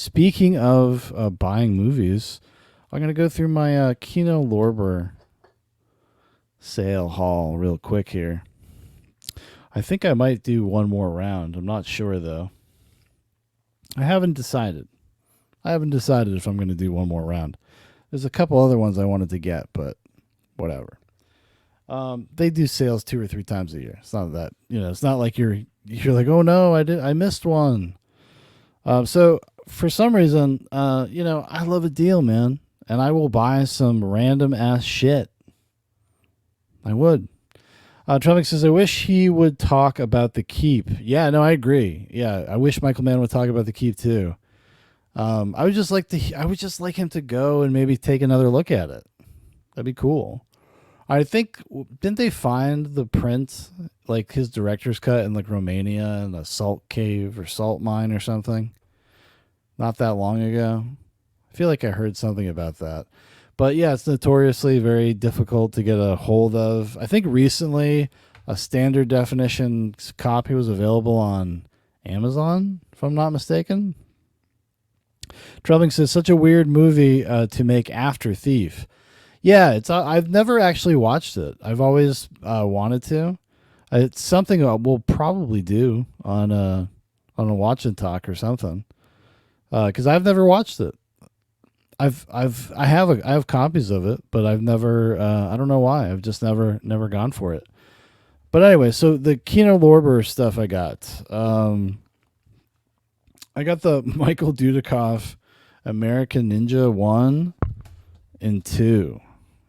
Speaking of buying movies, I'm gonna go through my Kino Lorber sale haul real quick here. I think I might do one more round. I'm not sure though. I haven't decided. I haven't decided if I'm going to do one more round. There's a couple other ones I wanted to get, but whatever. They do sales 2 or 3 times a year. It's not that It's not like you're like, oh no, I missed one. So for some reason, I love a deal, man, and I will buy some random ass shit. I would. Trump says, I wish he would talk about the keep. Yeah, no, I agree. Yeah, I wish Michael Mann would talk about the keep too. I would just like him to go and maybe take another look at it. That'd be cool. I think didn't they find the print, like his director's cut in like Romania in a salt cave or salt mine or something? Not that long ago. I feel like I heard something about that. But yeah, it's notoriously very difficult to get a hold of. I think recently a standard definition copy was available on Amazon, if I'm not mistaken. Trubbing says, such a weird movie to make after Thief. Yeah, I've never actually watched it. I've always wanted to. It's something we'll probably do on a watch and talk or something. Because I've never watched it. I have copies of it, but I've never. I don't know why. I've just never gone for it. But anyway, so the Kino Lorber stuff I got. I got the Michael Dudikoff American Ninja 1 and 2.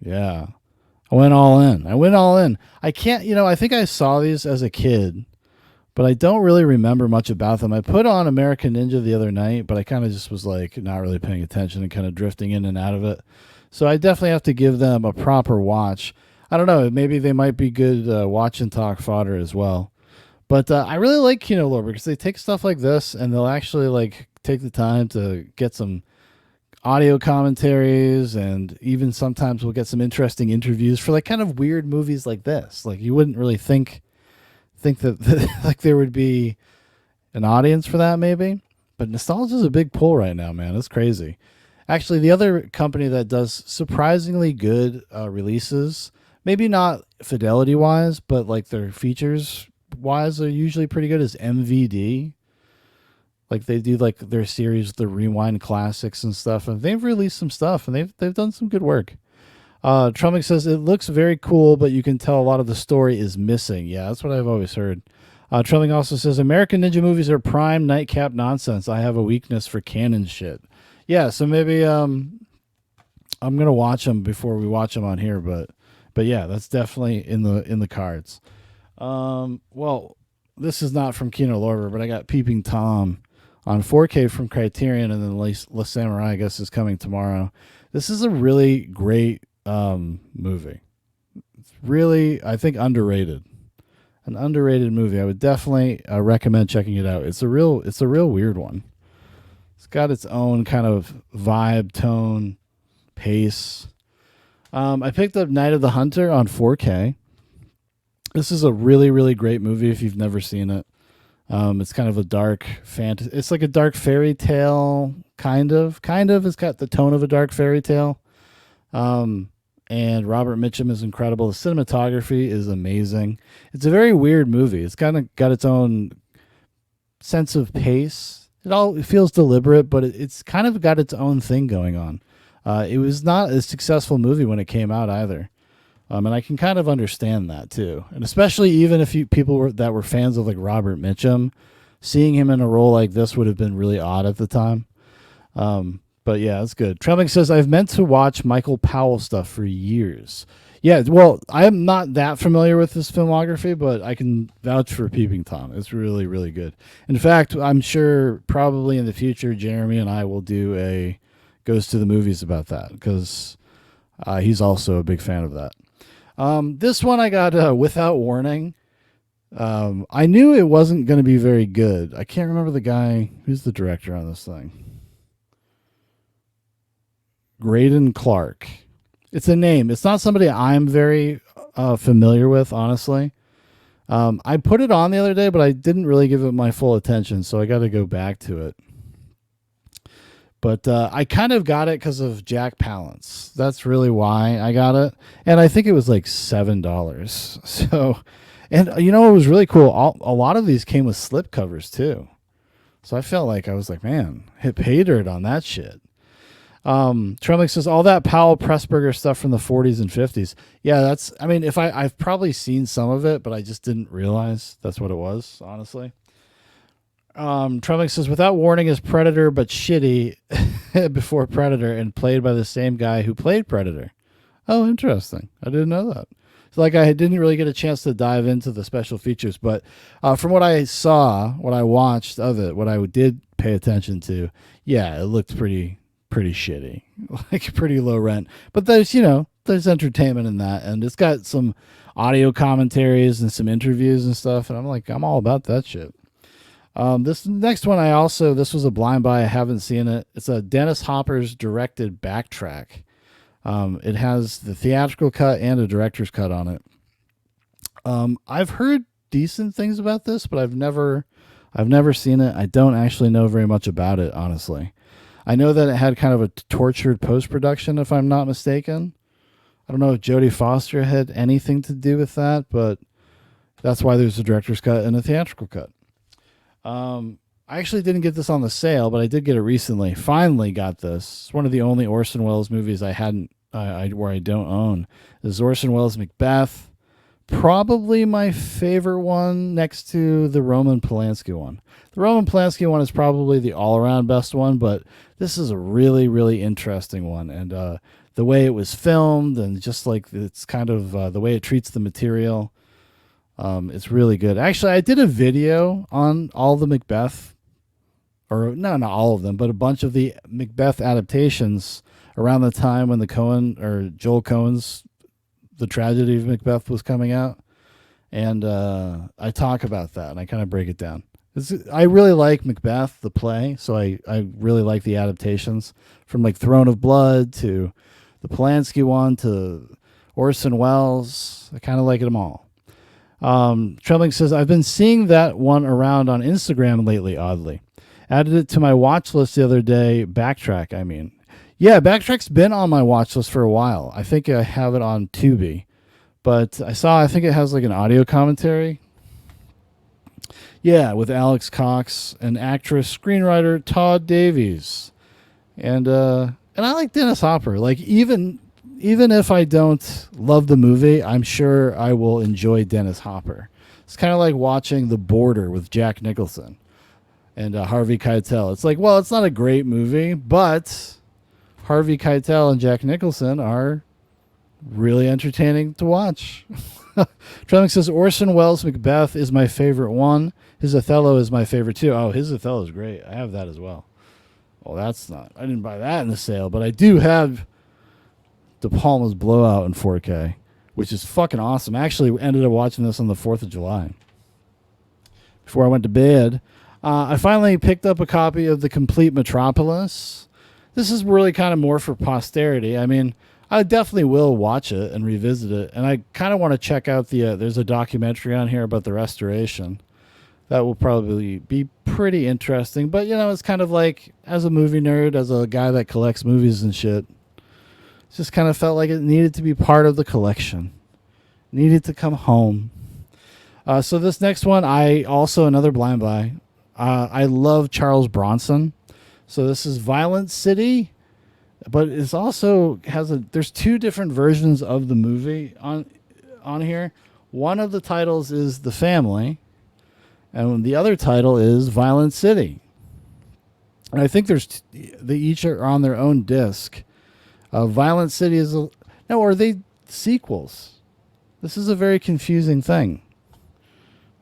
Yeah. I went all in. I can't, I think I saw these as a kid, but I don't really remember much about them. I put on American Ninja the other night, but I kind of just was like not really paying attention and kind of drifting in and out of it. So I definitely have to give them a proper watch. I don't know. Maybe they might be good watch and talk fodder as well. But I really like Kino Lorber because they take stuff like this and they'll actually like take the time to get some audio commentaries, and even sometimes we'll get some interesting interviews for like kind of weird movies like this. Like you wouldn't really think that like there would be an audience for that maybe. But nostalgia is a big pull right now, man. It's crazy. Actually, the other company that does surprisingly good releases, maybe not fidelity wise, but like their features wise are usually pretty good, is MVD. Like they do like their series, the Rewind Classics and stuff, and they've released some stuff and they've done some good work. Trummick says it looks very cool, but you can tell a lot of the story is missing. Yeah, that's what I've always heard. Trummick also says American Ninja movies are prime nightcap nonsense. I have a weakness for canon shit. Yeah, so maybe I'm gonna watch them before we watch them on here, but yeah, that's definitely in the cards. Well, this is not from Kino Lorber, but I got Peeping Tom on 4K from Criterion, and then La Samurai, I guess, is coming tomorrow. This is a really great movie. It's really, I think, underrated. An underrated movie. I would definitely recommend checking it out. It's a real weird one. It's got its own kind of vibe, tone, pace. I picked up Night of the Hunter on 4K. This is a really, really great movie if you've never seen it. It's kind of a dark fantasy. It's like a dark fairy tale, kind of. It's got the tone of a dark fairy tale. And Robert Mitchum is incredible. The cinematography is amazing. It's a very weird movie. It's kind of got its own sense of pace. It feels deliberate, but it's kind of got its own thing going on. It was not a successful movie when it came out either. And I can kind of understand that too. And especially even if that were fans of like Robert Mitchum, seeing him in a role like this would have been really odd at the time. But yeah, it's good. Treming says, I've meant to watch Michael Powell stuff for years. Yeah, well, I'm not that familiar with his filmography, but I can vouch for Peeping Tom. It's really, really good. In fact, I'm sure probably in the future, Jeremy and I will do a Goes to the Movies about that, because he's also a big fan of that. This one I got Without Warning. I knew it wasn't going to be very good. I can't remember the guy. Who's the director on this thing? Graydon Clark. It's a name. It's not somebody I'm very familiar with, honestly. I put it on the other day, but I didn't really give it my full attention, so I got to go back to it. But I kind of got it because of Jack Palance. That's really why I got it. And I think it was like $7. So, and you know, it was really cool. A lot of these came with slip covers too. So I felt like I was like, man, hit pay dirt on that shit. Tremlick says all that Powell Pressburger stuff from the 40s and 50s. Yeah, that's, I mean, I've probably seen some of it, but I just didn't realize that's what it was, honestly. Tremlick says without warning is Predator, but shitty before Predator and played by the same guy who played Predator. Oh, interesting. I didn't know that. So like I didn't really get a chance to dive into the special features, but from what I saw, what I watched of it, what I did pay attention to, yeah, it looked pretty shitty, like pretty low rent. But there's, you know, there's entertainment in that, and it's got some audio commentaries and some interviews and stuff, and I'm like, I'm all about that shit. This next one, this was a blind buy. I haven't seen it. It's a Dennis Hopper's directed Backtrack. It has the theatrical cut and a director's cut on it. I've heard decent things about this, but I've never seen it. I don't actually know very much about it, honestly. I know that it had kind of a tortured post-production, if I'm not mistaken. I don't know if Jodie Foster had anything to do with that, but that's why there's a director's cut and a theatrical cut. I actually didn't get this on the sale, but I did get it recently. Finally got this. It's one of the only Orson Welles movies I hadn't, where I don't own. This is Orson Welles' Macbeth. Probably my favorite one next to the Roman Polanski one. The Roman Polanski one is probably the all-around best one, but this is a really, really interesting one. And the way it was filmed and just like it's kind of the way it treats the material, it's really good. Actually, I did a video on all the Macbeth, or no, not all of them, but a bunch of the Macbeth adaptations around the time when the Joel Coen's The Tragedy of Macbeth was coming out. And I talk about that and I kind of break it down. I really like Macbeth, the play, so I really like the adaptations from like Throne of Blood to the Polanski one to Orson Welles. I kind of like them all. Trembling says, I've been seeing that one around on Instagram lately, oddly. Added it to my watch list the other day. Backtrack, I mean. Yeah, Backtrack's been on my watch list for a while. I think I have it on Tubi. But I think it has like an audio commentary. Yeah, with Alex Cox and actress, screenwriter Todd Davies. And I like Dennis Hopper. Like even if I don't love the movie, I'm sure I will enjoy Dennis Hopper. It's kind of like watching The Border with Jack Nicholson and Harvey Keitel. It's like, well, it's not a great movie, but Harvey Keitel and Jack Nicholson are really entertaining to watch. Tremlick says Orson Welles' Macbeth is my favorite one. His Othello is my favorite too. Oh, his Othello is great. I have that as well. Well, I didn't buy that in the sale, but I do have De Palma's Blowout in 4K, which is fucking awesome. I actually ended up watching this on the 4th of July. Before I went to bed, I finally picked up a copy of The Complete Metropolis. This is really kind of more for posterity. I mean, I definitely will watch it and revisit it. And I kind of want to check out there's a documentary on here about the restoration. That will probably be pretty interesting. But, you know, it's kind of like, as a movie nerd, as a guy that collects movies and shit, it just kind of felt like it needed to be part of the collection. Needed to come home. So this next one, another blind buy. I love Charles Bronson. So this is Violent City. But it's also there's two different versions of the movie on here. One of the titles is The Family, and the other title is Violent City. And I think they each are on their own disc. Violent City are they sequels? This is a very confusing thing.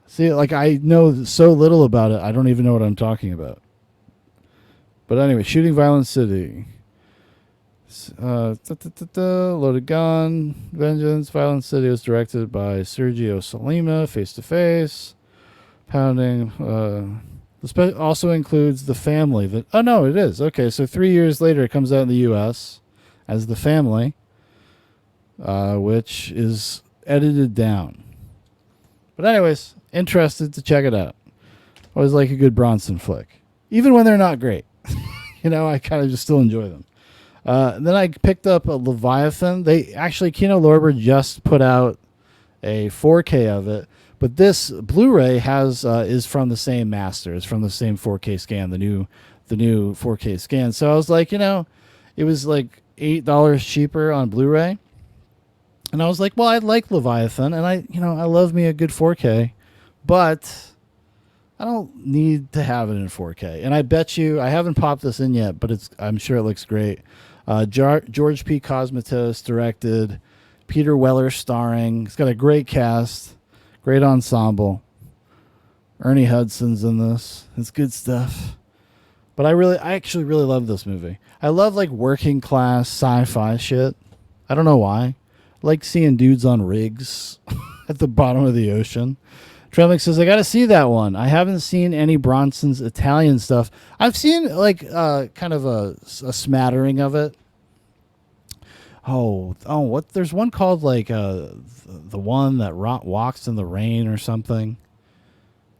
See, like I know so little about it, I don't even know what I'm talking about. But anyway, Shooting Violent City. Loaded Gun, Vengeance, Violent City was directed by Sergio Salima, Face to Face, Pounding. Also includes The Family. It is. Okay, so 3 years later it comes out in the U.S. as The Family, which is edited down. But anyways, interested to check it out. Always like a good Bronson flick, even when they're not great. I kind of just still enjoy them. Then I picked up a Leviathan. They actually, Kino Lorber just put out a 4K of it, but this Blu-ray is from the same master. It's from the same 4K scan, the new 4K scan. So I was like, it was like $8 cheaper on Blu-ray, and I was like, well, I like Leviathan, and I love me a good 4K, but I don't need to have it in 4K. And I bet you, I haven't popped this in yet, but I'm sure it looks great. George P. Cosmatos directed, Peter Weller starring. It's got a great cast, great ensemble. Ernie Hudson's in this. It's good stuff. But I actually really love this movie. I love like working class sci-fi shit. I don't know why. I like seeing dudes on rigs at the bottom of the ocean. Tremlick says, I got to see that one. I haven't seen any Bronson's Italian stuff. I've seen like kind of a smattering of it. What? There's one called like the one that walks in the rain or something.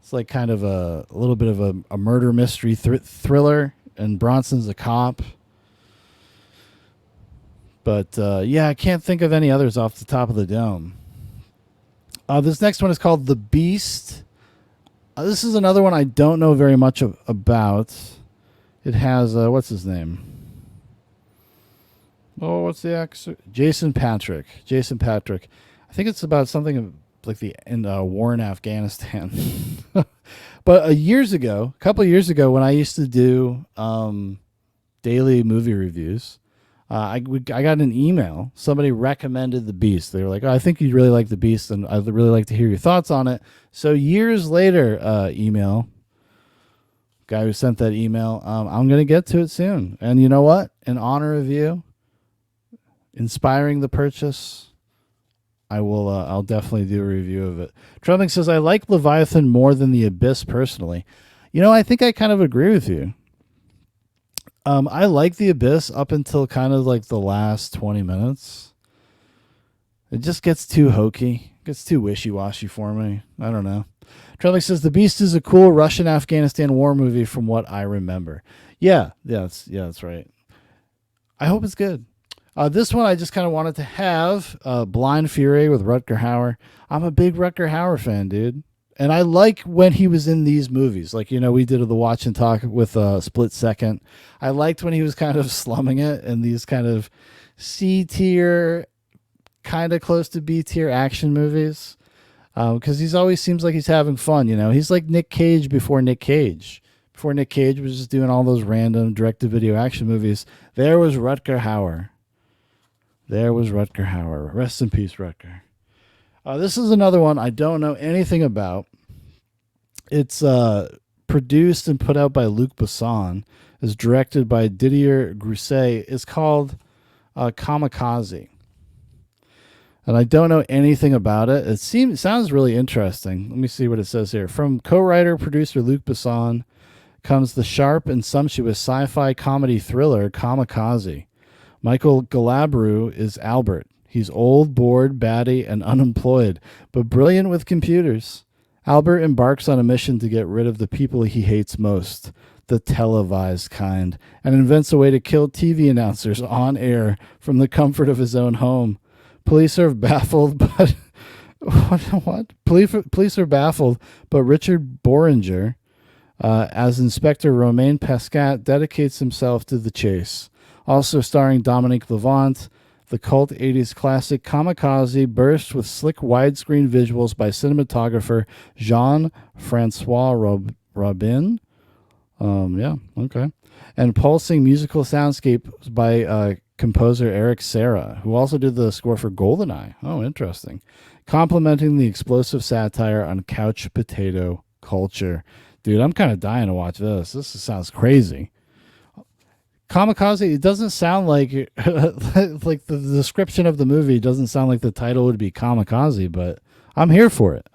It's like kind of a little bit of a murder mystery thriller, and Bronson's a cop. But I can't think of any others off the top of the dome. This next one is called The Beast. This is another one I don't know very much about. It has, what's his name? Oh, what's the actor? Jason Patric. I think it's about something like in war in Afghanistan. But a couple of years ago, when I used to do daily movie reviews, I got an email. Somebody recommended The Beast. They were like, I think you'd really like The Beast, and I'd really like to hear your thoughts on it. So years later, email, guy who sent that email, I'm going to get to it soon. And you know what? In honor of you, inspiring the purchase, I'll definitely do a review of it. Trump says, I like Leviathan more than The Abyss personally. I think I kind of agree with you. I like The Abyss up until kind of like the last 20 minutes. It just gets too hokey. It gets too wishy-washy for me. I don't know. Trump says, The Beast is a cool Russian-Afghanistan war movie from what I remember. Yeah, that's right. I hope it's good. This one I just kind of wanted to have, Blind Fury with Rutger Hauer. I'm a big Rutger Hauer fan, dude. And I like when he was in these movies. Like, we did the watch and talk with Split Second. I liked when he was kind of slumming it in these kind of C-tier, kind of close to B-tier action movies. Because he's always seems like he's having fun, He's like Nick Cage before Nick Cage. Before Nick Cage was just doing all those random direct-to-video action movies, there was Rutger Hauer. Rest in peace, Rutger. This is another one I don't know anything about. It's produced and put out by Luc Besson. Is directed by Didier Grousset. It's called Kamikaze. And I don't know anything about it. It sounds really interesting. Let me see what it says here. From co-writer, producer Luc Besson comes the sharp and sumptuous sci-fi comedy thriller Kamikaze. Michael Galabru is Albert. He's old, bored, batty, and unemployed, but brilliant with computers. Albert embarks on a mission to get rid of the people he hates most, the televised kind, and invents a way to kill TV announcers on air from the comfort of his own home. Police are baffled, but what? Police are baffled, but Richard Boringer, as Inspector Romain Pascat, dedicates himself to the chase. Also starring Dominique Levant, the cult 80s classic Kamikaze bursts with slick widescreen visuals by cinematographer Jean-Francois Robin. And pulsing musical soundscapes by composer Eric Serra, who also did the score for GoldenEye. Oh, interesting. Complementing the explosive satire on couch potato culture. Dude, I'm kind of dying to watch this. This sounds crazy. Kamikaze, it doesn't sound like like the description of the movie doesn't sound like the title would be Kamikaze, but I'm here for it.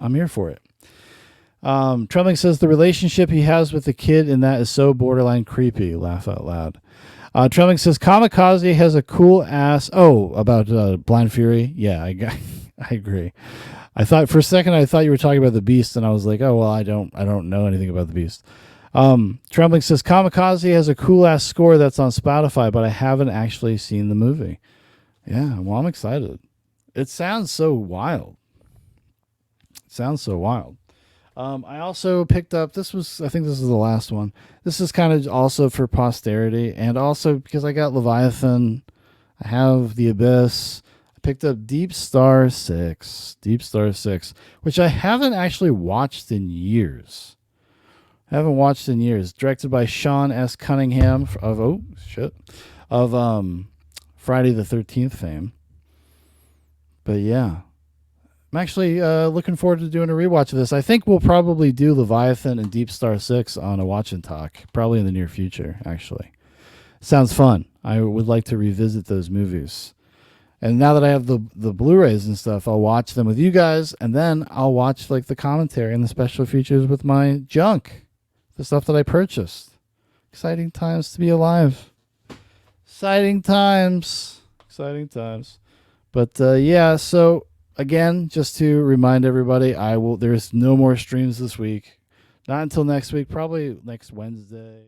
Trembling says the relationship he has with the kid in that is so borderline creepy. Laugh out loud. Trembling says Kamikaze has a cool ass. Oh, about Blind Fury. Yeah, I agree. I thought for a second you were talking about the Beast, and I was like, oh well, I don't know anything about the Beast. Trembling says Kamikaze has a cool ass score that's on Spotify, but I haven't actually seen the movie. Yeah, well, I'm excited. It sounds so wild. I also picked up, I think this is the last one. This is kind of also for posterity, and also because I got Leviathan, I have The Abyss. I picked up Deep Star 6, which I haven't actually watched in years. Directed by Sean S. Cunningham of Friday the 13th fame. But yeah, I'm actually looking forward to doing a rewatch of this. I think we'll probably do Leviathan and Deep Star 6 on a watch and talk, probably in the near future, actually. Sounds fun. I would like to revisit those movies. And now that I have the Blu-rays and stuff, I'll watch them with you guys, and then I'll watch like the commentary and the special features with my junk, the stuff that I purchased. Exciting times to be alive. Exciting times. But yeah, so again, just to remind everybody, there's no more streams this week. Not until next week, probably next Wednesday.